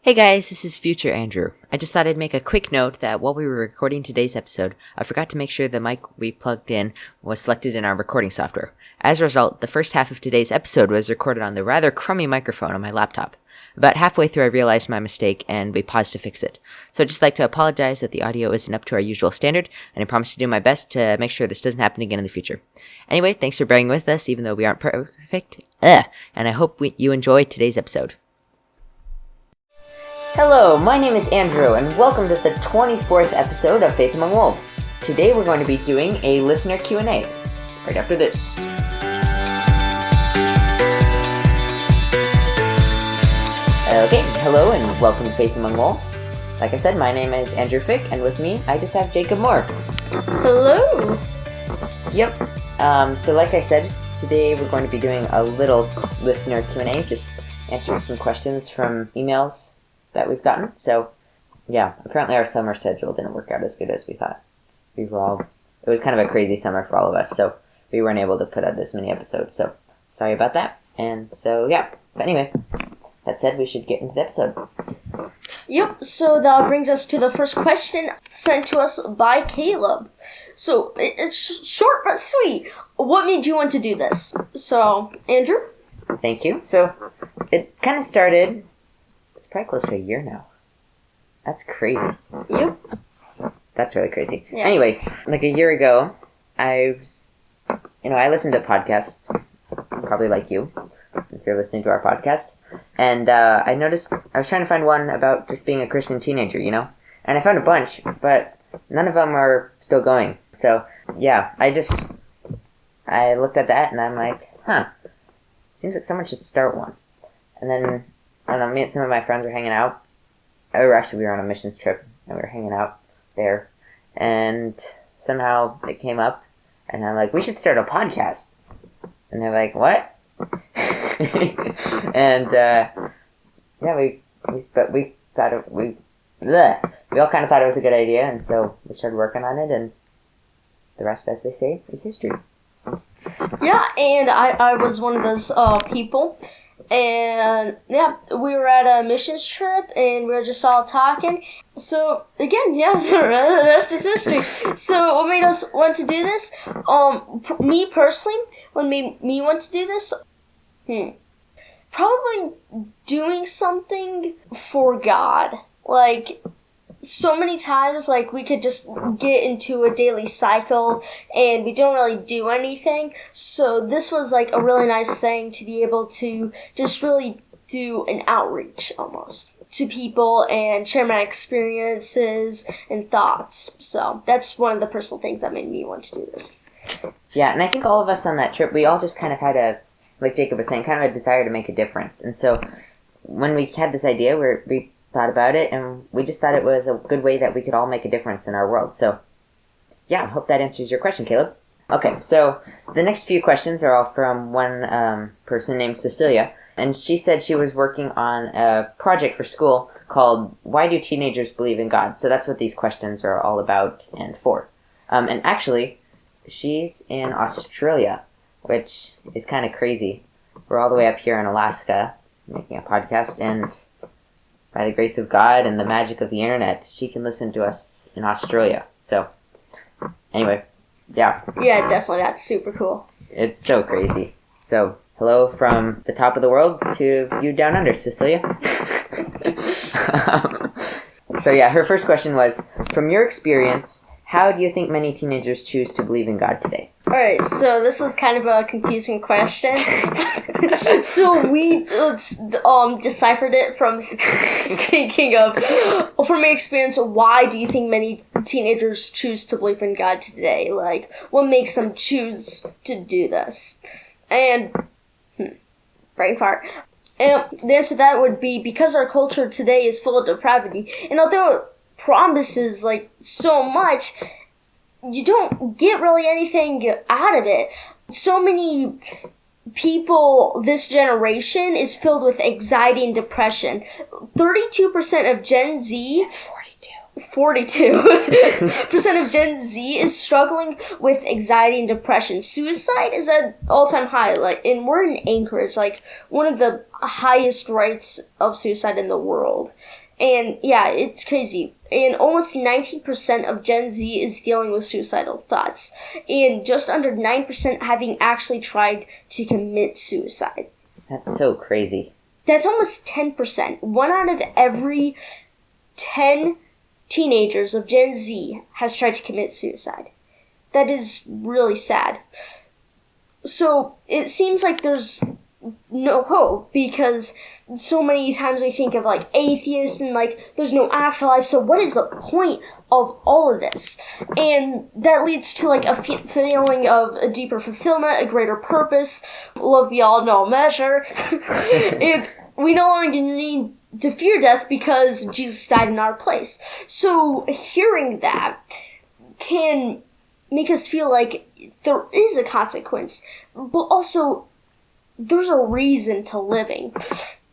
Hey guys, this is Future Andrew. I just thought I'd make a quick note that while we were recording today's episode, I forgot to make sure the mic we plugged in was selected in our recording software. As a result, the first half of today's episode was recorded on the rather crummy microphone on my laptop. About halfway through I realized my mistake and we paused to fix it. So I'd just like to apologize that the audio isn't up to our usual standard, and I promise to do my best to make sure this doesn't happen again in the future. Anyway, thanks for bearing with us even though we aren't perfect. And I hope you enjoyed today's episode. Hello, my name is Andrew, and welcome to the 24th episode of Faith Among Wolves. Today we're going to be doing a listener Q&A, right after this. Okay, hello and welcome to Faith Among Wolves. Like I said, my name is Andrew Fick, and with me, I just have Jacob Moore. Hello! Yep, so like I said, today we're going to be doing a little listener Q&A, just answering some questions from emails that we've gotten. So, yeah, apparently our summer schedule didn't work out as good as we thought. It was kind of a crazy summer for all of us, so we weren't able to put out this many episodes, so sorry about that. And so, yeah, but anyway, that said, we should get into the episode. Yep, so that brings us to the first question sent to us by Caleb. So, it's short but sweet. What made you want to do this? So, Andrew? Thank you. So, it kind of started... It's probably close to a year now. That's crazy. You? That's really crazy. Yeah. Anyways, like a year ago, I listened to podcasts, probably like you, since you're listening to our podcast, and I noticed I was trying to find one about just being a Christian teenager, and I found a bunch, but none of them are still going. So, yeah, I looked at that, and I'm like, seems like someone should start one. And then I don't know, me and some of my friends were hanging out. We were on a missions trip, and we were hanging out there. And somehow it came up, and I'm like, we should start a podcast. And they're like, what? And, we all kind of thought it was a good idea, and so we started working on it, and the rest, as they say, is history. Yeah, and I was one of those people. And, yeah, we were at a missions trip, and we were just all talking. So, again, yeah, the rest is history. So, what made us want to do this? Me personally, what made me want to do this? Probably doing something for God. Like, so many times, we could just get into a daily cycle and we don't really do anything. So this was, a really nice thing to be able to just really do an outreach, almost, to people and share my experiences and thoughts. So that's one of the personal things that made me want to do this. Yeah, and I think all of us on that trip, we all just kind of had like Jacob was saying, kind of a desire to make a difference. And so when we had this idea, we thought about it, and we just thought it was a good way that we could all make a difference in our world. So, yeah, I hope that answers your question, Caleb. Okay, so the next few questions are all from one person named Cecilia, and she said she was working on a project for school called Why Do Teenagers Believe in God? So that's what these questions are all about and for. And actually, she's in Australia, which is kind of crazy. We're all the way up here in Alaska making a podcast, and by the grace of God and the magic of the internet, she can listen to us in Australia. So, anyway, yeah. Yeah, definitely. That's super cool. It's so crazy. So, hello from the top of the world to you down under, Cecilia. So, yeah, her first question was, from your experience, how do you think many teenagers choose to believe in God today? Alright, so this was kind of a confusing question. So we deciphered it from thinking of, from my experience, why do you think many teenagers choose to believe in God today? What makes them choose to do this? And, brain fart. And the answer to that would be because our culture today is full of depravity. And although it promises, so much, you don't get really anything out of it. So many people this generation is filled with anxiety and depression. 32% of Gen Z... 42. 42% of Gen Z is struggling with anxiety and depression. Suicide is at all-time high, and we're in Anchorage, one of the highest rates of suicide in the world. And yeah, it's crazy. And almost 19% of Gen Z is dealing with suicidal thoughts, and just under 9% having actually tried to commit suicide. That's so crazy. That's almost 10%. 1 out of every 10 teenagers of Gen Z has tried to commit suicide. That is really sad. So it seems like there's no hope, because so many times we think of atheists and there's no afterlife, so what is the point of all of this? And that leads to a feeling of a deeper fulfillment, a greater purpose, love beyond all measure. And we no longer need to fear death because Jesus died in our place. So hearing that can make us feel like there is a consequence, but also there's a reason to living.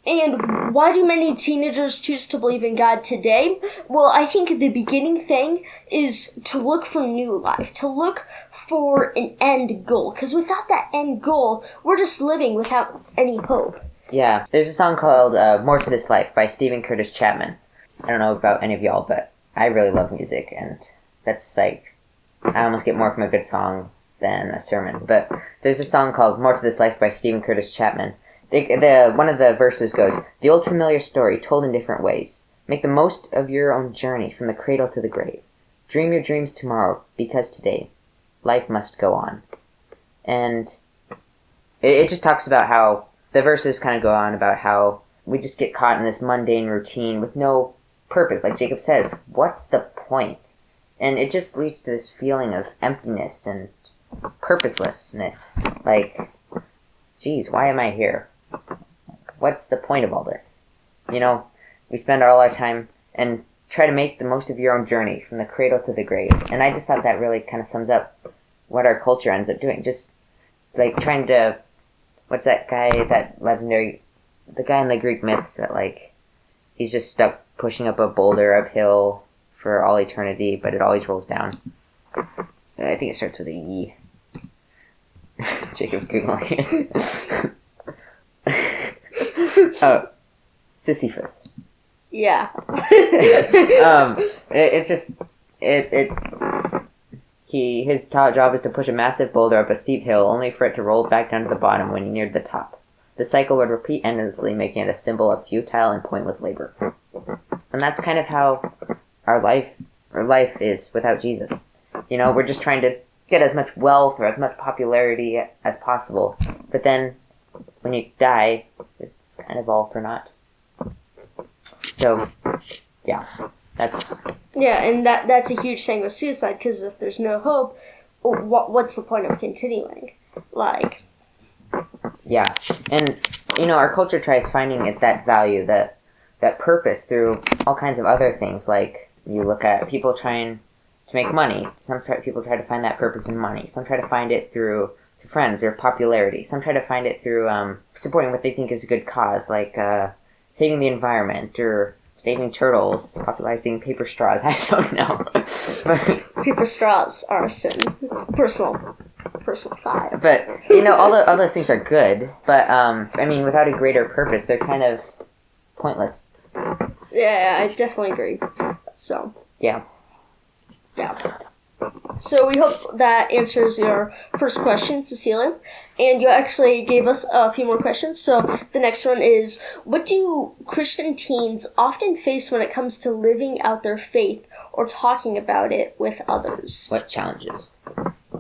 And why do many teenagers choose to believe in God today? Well, I think the beginning thing is to look for new life, to look for an end goal. Because without that end goal, we're just living without any hope. Yeah, there's a song called More to This Life by Stephen Curtis Chapman. I don't know about any of y'all, but I really love music, and that's I almost get more from a good song than a sermon. But there's a song called More to This Life by Stephen Curtis Chapman. One of the verses goes, "The old familiar story told in different ways. Make the most of your own journey from the cradle to the grave. Dream your dreams tomorrow, because today, life must go on." And it just talks about how, the verses kind of go on about how we just get caught in this mundane routine with no purpose. Like Jacob says, what's the point? And it just leads to this feeling of emptiness and purposelessness. Geez, why am I here? What's the point of all this? We spend all our time and try to make the most of your own journey from the cradle to the grave. And I just thought that really kind of sums up what our culture ends up doing. Just trying to, what's that guy, that legendary, the guy in the Greek myths that he's just stuck pushing up a boulder uphill for all eternity, but it always rolls down. I think it starts with a E. Jacob's Googling it. Oh, Sisyphus. Yeah. His job is to push a massive boulder up a steep hill, only for it to roll back down to the bottom when he neared the top. The cycle would repeat endlessly, making it a symbol of futile and pointless labor. And that's kind of how our life is without Jesus. We're just trying to get as much wealth or as much popularity as possible, but then when you die, it's kind of all for naught. So, yeah, that's... Yeah, and that's a huge thing with suicide, because if there's no hope, what's the point of continuing? Yeah, and, our culture tries finding that value, that purpose through all kinds of other things. You look at people trying to make money. People try to find that purpose in money. Some try to find it through friends or popularity. Some try to find it through supporting what they think is a good cause, saving the environment or saving turtles, popularizing paper straws. I don't know. Paper straws are a sin. Personal thought. But, all those things are good. But, without a greater purpose, they're kind of pointless. Yeah, I definitely agree. So. Yeah. Yeah. So we hope that answers your first question, Cecilia. And you actually gave us a few more questions. So the next one is, what do Christian teens often face when it comes to living out their faith or talking about it with others? What challenges?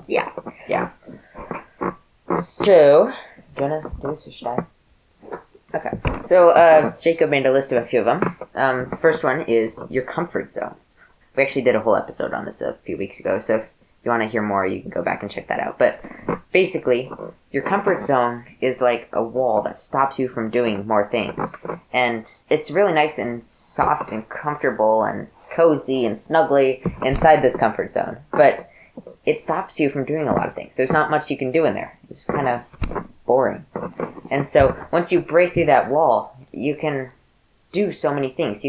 Yeah. Yeah. So, do you want to do this or should I? Okay. So, Jacob made a list of a few of them. First one is your comfort zone. We actually did a whole episode on this a few weeks ago, so if you want to hear more, you can go back and check that out. But basically, your comfort zone is like a wall that stops you from doing more things. And it's really nice and soft and comfortable and cozy and snuggly inside this comfort zone. But it stops you from doing a lot of things. There's not much you can do in there. It's just kind of boring. And so once you break through that wall, you can do so many things.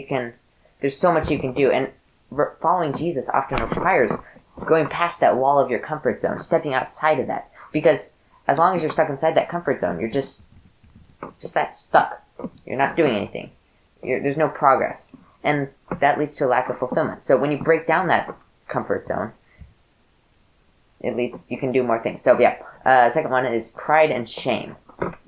There's so much you can do. And following Jesus often requires going past that wall of your comfort zone, stepping outside of that. Because as long as you're stuck inside that comfort zone, you're just that stuck. You're not doing anything. There's no progress. And that leads to a lack of fulfillment. So when you break down that comfort zone, you can do more things. So yeah, second one is pride and shame.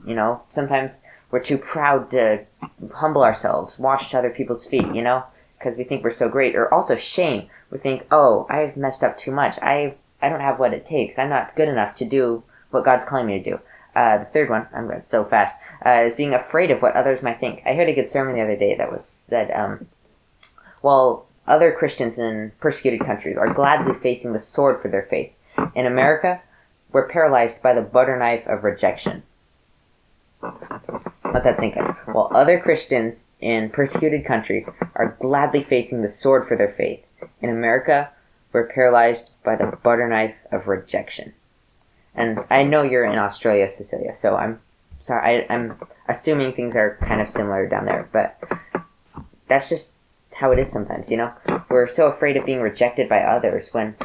You know, sometimes we're too proud to humble ourselves, wash other people's feet, you know, because we think we're so great. Or also shame. We think, oh, I've messed up too much. I don't have what it takes. I'm not good enough to do what God's calling me to do. The third one, I'm going so fast, is being afraid of what others might think. I heard a good sermon the other day that while other Christians in persecuted countries are gladly facing the sword for their faith, in America, we're paralyzed by the butter knife of rejection. Let that sink in. While other Christians in persecuted countries are gladly facing the sword for their faith, in America, we're paralyzed by the butter knife of rejection. And I know you're in Australia, Cecilia, so I'm sorry, I'm assuming things are kind of similar down there, but that's just how it is sometimes, you know? We're so afraid of being rejected by others when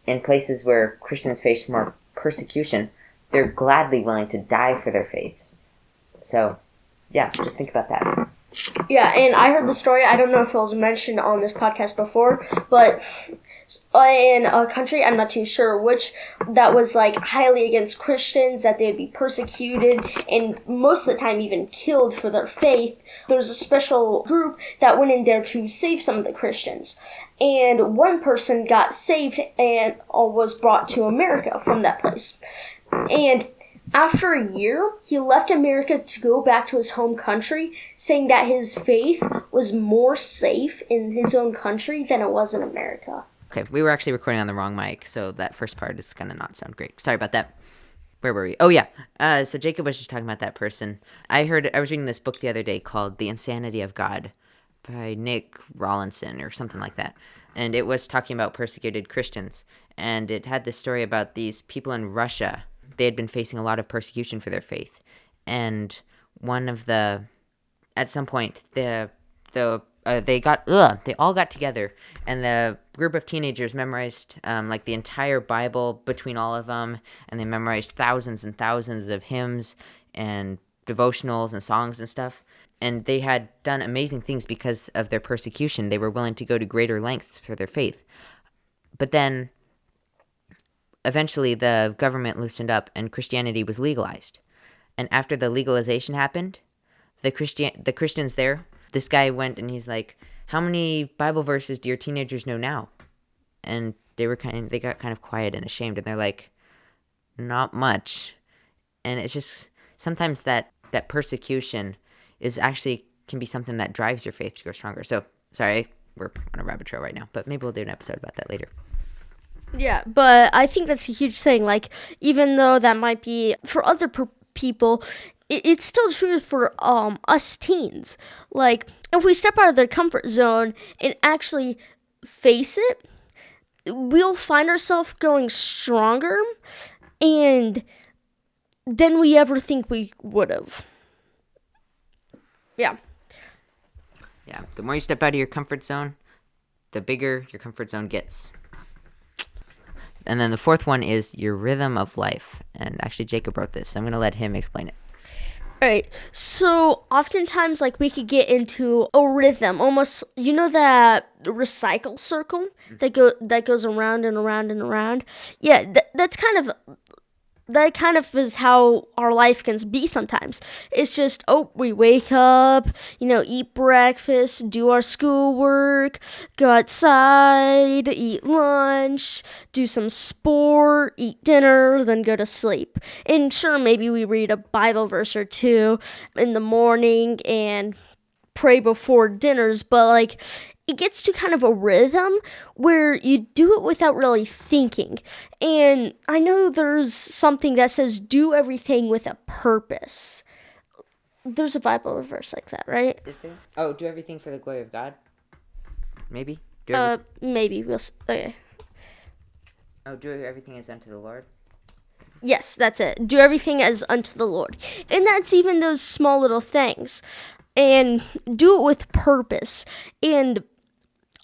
in places where Christians face more persecution, they're gladly willing to die for their faiths. So, yeah, just think about that. Yeah, and I heard the story, I don't know if it was mentioned on this podcast before, but in a country, I'm not too sure which, that was like highly against Christians, that they'd be persecuted and most of the time even killed for their faith. There's a special group that went in there to save some of the Christians. And one person got saved and was brought to America from that place. And after a year, he left America to go back to his home country, saying that his faith was more safe in his own country than it was in America. Okay, we were actually recording on the wrong mic, so that first part is going to not sound great. Sorry about that. Where were we? Oh, yeah. So Jacob was just talking about that person. I was reading this book the other day called The Insanity of God by Nick Rawlinson or something like that. And it was talking about persecuted Christians. And it had this story about these people in Russia. They had been facing a lot of persecution for their faith. And at some point, they all got together, and the group of teenagers memorized like the entire Bible between all of them, and they memorized thousands and thousands of hymns and devotionals and songs and stuff. And they had done amazing things because of their persecution. They were willing to go to greater lengths for their faith. But then eventually the government loosened up and Christianity was legalized. And after the legalization happened, the Christians there, this guy went and he's like, how many Bible verses do your teenagers know now? And they got kind of quiet and ashamed, and they're like, not much. And it's just sometimes that persecution can be something that drives your faith to go stronger. So sorry, we're on a rabbit trail right now, but maybe we'll do an episode about that later. Yeah, but I think that's a huge thing. Like, even though that might be for other people, it's still true for us teens. Like, if we step out of their comfort zone and actually face it, we'll find ourselves growing stronger and than we ever think we would have. Yeah. Yeah, the more you step out of your comfort zone, the bigger your comfort zone gets. And then the fourth one is your rhythm of life. And actually, Jacob wrote this, so I'm going to let him explain it. All right. So oftentimes, like, we could get into a rhythm, almost, you know, that recycle circle that goes around and around and around. Yeah, that kind of is how our life can be sometimes. It's just, we wake up, eat breakfast, do our schoolwork, go outside, eat lunch, do some sport, eat dinner, then go to sleep. And sure, maybe we read a Bible verse or two in the morning and pray before dinners, but like, it gets to kind of a rhythm where you do it without really thinking. And I know there's something that says do everything with a purpose. There's a Bible verse like that, right? Is there? Oh, do everything for the glory of God? Maybe? Maybe. Okay. Oh, do everything as unto the Lord? Yes, that's it. Do everything as unto the Lord. And that's even those small little things. And do it with purpose. And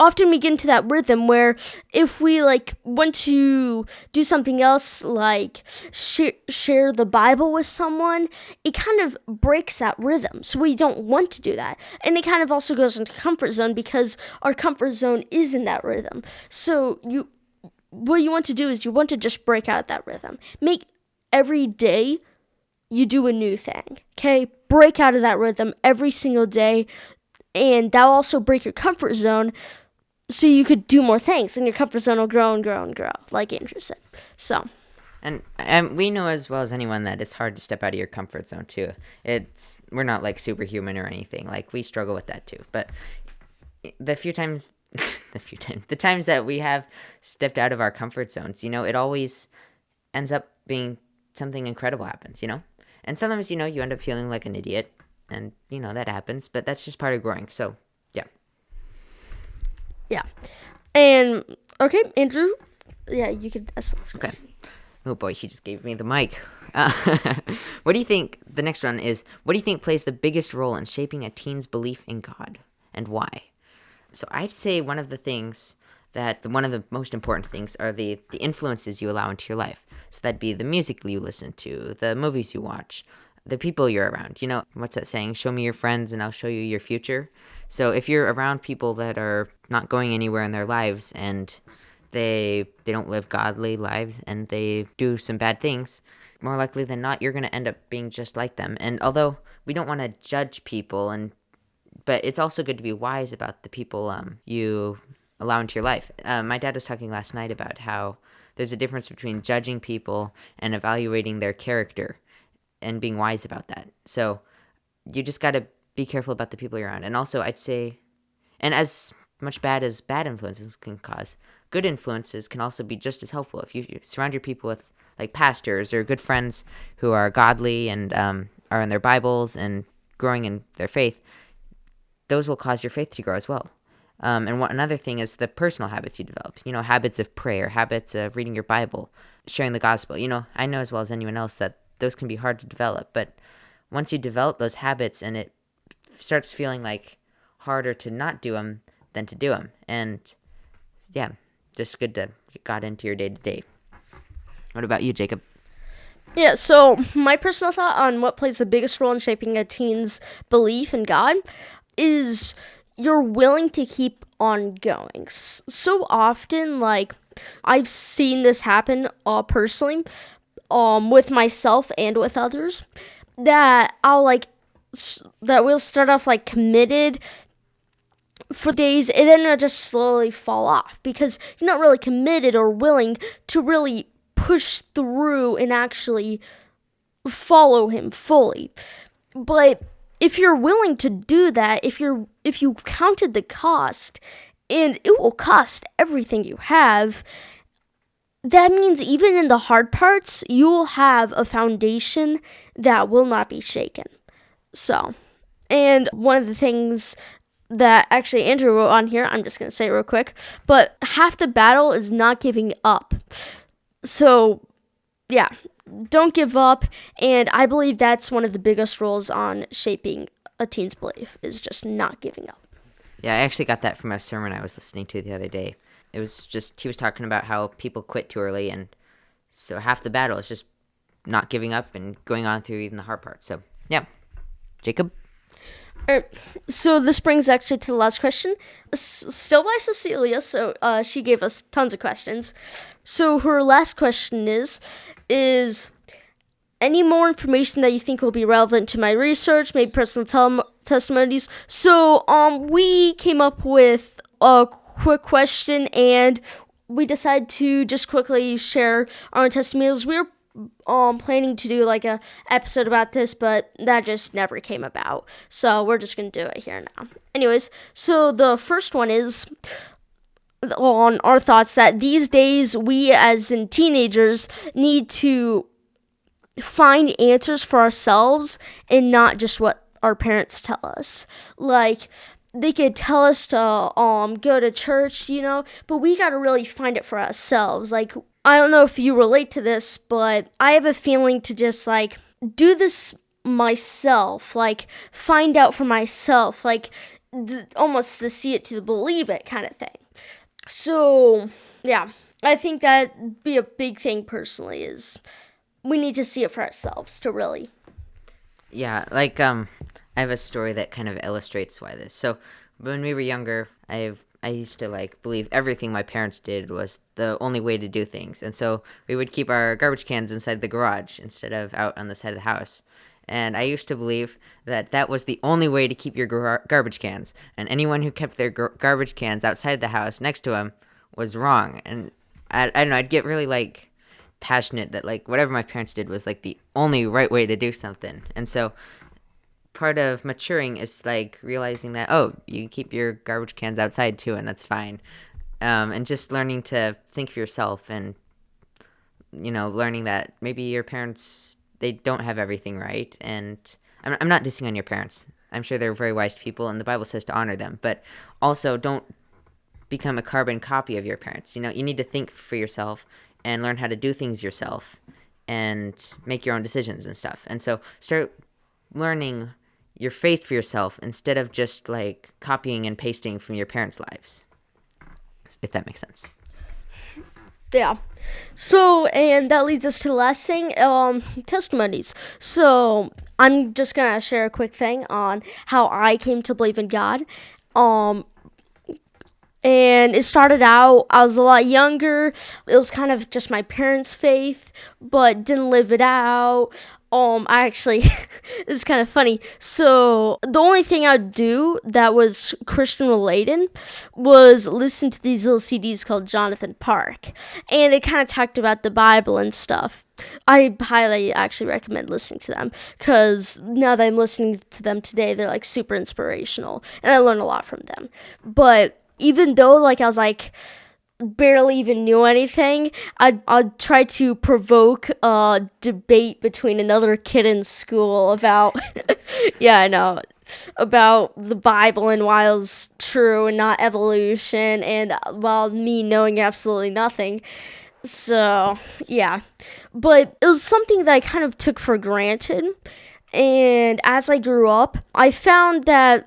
often we get into that rhythm where if we like want to do something else, like share the Bible with someone, it kind of breaks that rhythm. So we don't want to do that. And it kind of also goes into comfort zone because our comfort zone is in that rhythm. So what you want to do is you want to just break out of that rhythm. Make every day you do a new thing. Okay? Break out of that rhythm every single day. And that'll also break your comfort zone so you could do more things, and your comfort zone will grow and grow and grow, like Andrew said. So, And we know as well as anyone that it's hard to step out of your comfort zone too. We're not like superhuman or anything. Like we struggle with that too. But the times that we have stepped out of our comfort zones, it always ends up being something incredible happens, And sometimes, you end up feeling like an idiot, and that happens. But that's just part of growing. So, yeah. Yeah. And, okay, Andrew, yeah, you could ask the last question. Okay. Oh boy, he just gave me the mic. What do you think, the next one is, what do you think plays the biggest role in shaping a teen's belief in God, and why? So I'd say one of the most important things are the influences you allow into your life. So that'd be the music you listen to, the movies you watch, the people you're around. What's that saying? Show me your friends and I'll show you your future. So if you're around people that are not going anywhere in their lives and they don't live godly lives and they do some bad things, more likely than not, you're going to end up being just like them. And although we don't want to judge people, but it's also good to be wise about the people you allow into your life. My dad was talking last night about how there's a difference between judging people and evaluating their character and being wise about that. So you just got to be careful about the people you're around. And also, I'd say, and as much bad as bad influences can cause, good influences can also be just as helpful. If you surround your people with like pastors or good friends who are godly and are in their Bibles and growing in their faith, those will cause your faith to grow as well. And another thing is the personal habits you develop. Habits of prayer, habits of reading your Bible, sharing the gospel. I know as well as anyone else that those can be hard to develop. But once you develop those habits and it starts feeling like harder to not do them than to do them. And yeah, just good to get God into your day-to-day. What about you, Jacob? Yeah, so my personal thought on what plays the biggest role in shaping a teen's belief in God is you're willing to keep on going. So often, like, I've seen this happen personally with myself and with others, that we'll start off like committed for days and then it'll just slowly fall off because you're not really committed or willing to really push through and actually follow him fully. But if you're willing to do that, if you counted the cost, and it will cost everything you have, that means even in the hard parts, you'll have a foundation that will not be shaken. So, and one of the things that actually Andrew wrote on here, I'm just going to say it real quick, but half the battle is not giving up. So, yeah, don't give up, and I believe that's one of the biggest roles on shaping a teen's belief, is just not giving up. Yeah, I actually got that from a sermon I was listening to the other day. It was just, he was talking about how people quit too early, and so half the battle is just not giving up and going on through even the hard parts. So, yeah. Jacob? All right, so this brings actually to the last question, still by Cecilia, so she gave us tons of questions. So her last question is any more information that you think will be relevant to my research, maybe personal testimonies? So we came up with a quick question, and we decided to just quickly share our testimonials. We were planning to do like a episode about this, but that just never came about. So we're just gonna do it here now. Anyways, so the first one is on our thoughts that these days we as in teenagers need to find answers for ourselves and not just what our parents tell us. Like, they could tell us to go to church, but we gotta really find it for ourselves. Like, I don't know if you relate to this, but I have a feeling to just do this myself, find out for myself. almost the see it to believe it kind of thing. So, yeah, I think that'd be a big thing personally, is we need to see it for ourselves to really. Yeah, like, I have a story that kind of illustrates why this. So, when we were younger, I used to, like, believe everything my parents did was the only way to do things. And so we would keep our garbage cans inside the garage instead of out on the side of the house. And I used to believe that that was the only way to keep your garbage cans. And anyone who kept their garbage cans outside the house next to them was wrong. And I don't know, I'd get really, like, passionate that, like, whatever my parents did was, like, the only right way to do something. And so part of maturing is, like, realizing that, oh, you can keep your garbage cans outside too, and that's fine. And just learning to think for yourself, and, you know, learning that maybe your parents, they don't have everything right. And I'm not dissing on your parents. I'm sure they're very wise people, and the Bible says to honor them. But also, don't become a carbon copy of your parents. You know, you need to think for yourself and learn how to do things yourself and make your own decisions and stuff. And so start learning your faith for yourself instead of just, like, copying and pasting from your parents' lives, if that makes sense. Yeah. So, and that leads us to the last thing, testimonies. So, I'm just going to share a quick thing on how I came to believe in God. And it started out, I was a lot younger. It was kind of just my parents' faith, but didn't live it out. I actually, it's kind of funny. So the only thing I'd do that was Christian related was listen to these little CDs called Jonathan Park. And it kind of talked about the Bible and stuff. I highly actually recommend listening to them, because now that I'm listening to them today, they're, like, super inspirational. And I learned a lot from them. But even though, like, I was, like, barely even knew anything, I'd try to provoke a debate between another kid in school about, yeah, I know, about the Bible and why it was true and not evolution, and while me knowing absolutely nothing. So, yeah. But it was something that I kind of took for granted. And as I grew up, I found I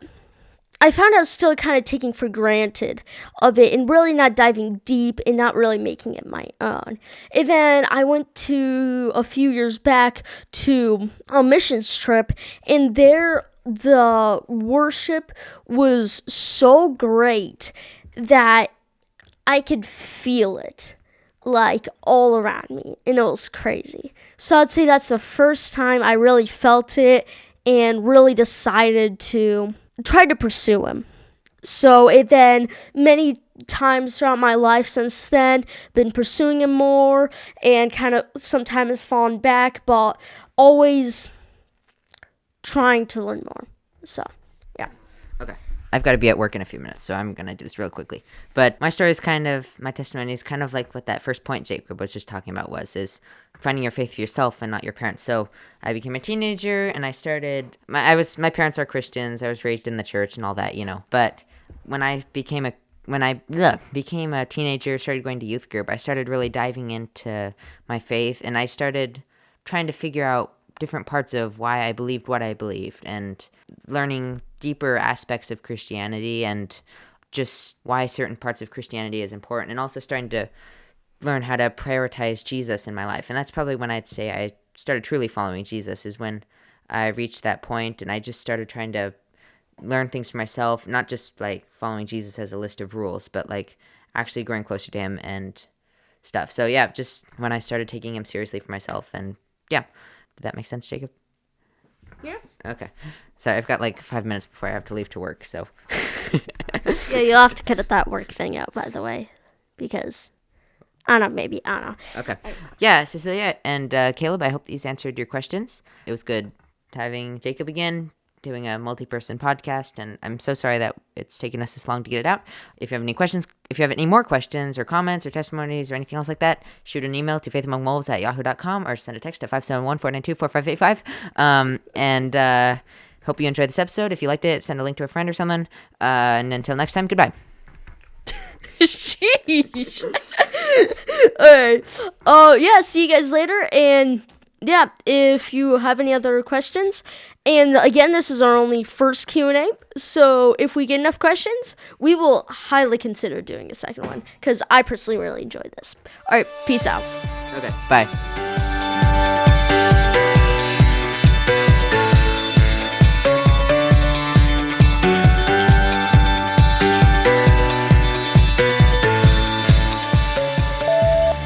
was still kind of taking for granted of it and really not diving deep and not really making it my own. And then I went to, a few years back, to a missions trip, and there the worship was so great that I could feel it, like, all around me, and it was crazy. So I'd say that's the first time I really felt it and really decided to try to pursue him. So it then, many times throughout my life since then, been pursuing him more, and kind of sometimes fallen back, but always trying to learn more. So, yeah. Okay. I've got to be at work in a few minutes, so I'm going to do this real quickly. But my story is my testimony is kind of like what that first point Jacob was just talking about is finding your faith for yourself and not your parents. So I became a teenager, and I started, my parents are Christians. I was raised in the church and all that, you know. But when I became a teenager, started going to youth group, I started really diving into my faith, and I started trying to figure out different parts of why I believed what I believed, and learning deeper aspects of Christianity and just why certain parts of Christianity is important, and also starting to learn how to prioritize Jesus in my life. And that's probably when I'd say I started truly following Jesus, is when I reached that point, and I just started trying to learn things for myself, not just, like, following Jesus as a list of rules, but, like, actually growing closer to him and stuff. So yeah, just when I started taking him seriously for myself. And yeah, did that make sense, Jacob? Yeah. Okay. Sorry, I've got, like, 5 minutes before I have to leave to work, so. Yeah, you'll have to cut that work thing out, by the way, because I don't know. Okay. Yeah, Cecilia and Caleb, I hope these answered your questions. It was good having Jacob again, doing a multi-person podcast, and I'm so sorry that it's taken us this long to get it out. If you have any questions, if you have any more questions or comments or testimonies or anything else like that, shoot an email to faithamongwolves@yahoo.com or send a text to 571-492-4585. And hope you enjoyed this episode. If you liked it, send a link to a friend or someone. And until next time, goodbye. Sheesh. Alright. Oh, yeah, see you guys later. And yeah, if you have any other questions, And again, this is our only first Q&A, so if we get enough questions, we will highly consider doing a second one, because I personally really enjoyed this. All right, peace out. Okay, bye.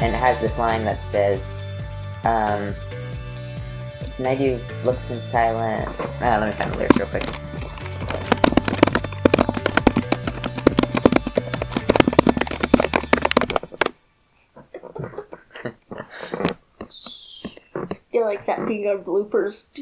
And it has this line that says, can I do looks in silent? Let me find the lyrics real quick. I feel like that being our bloopers.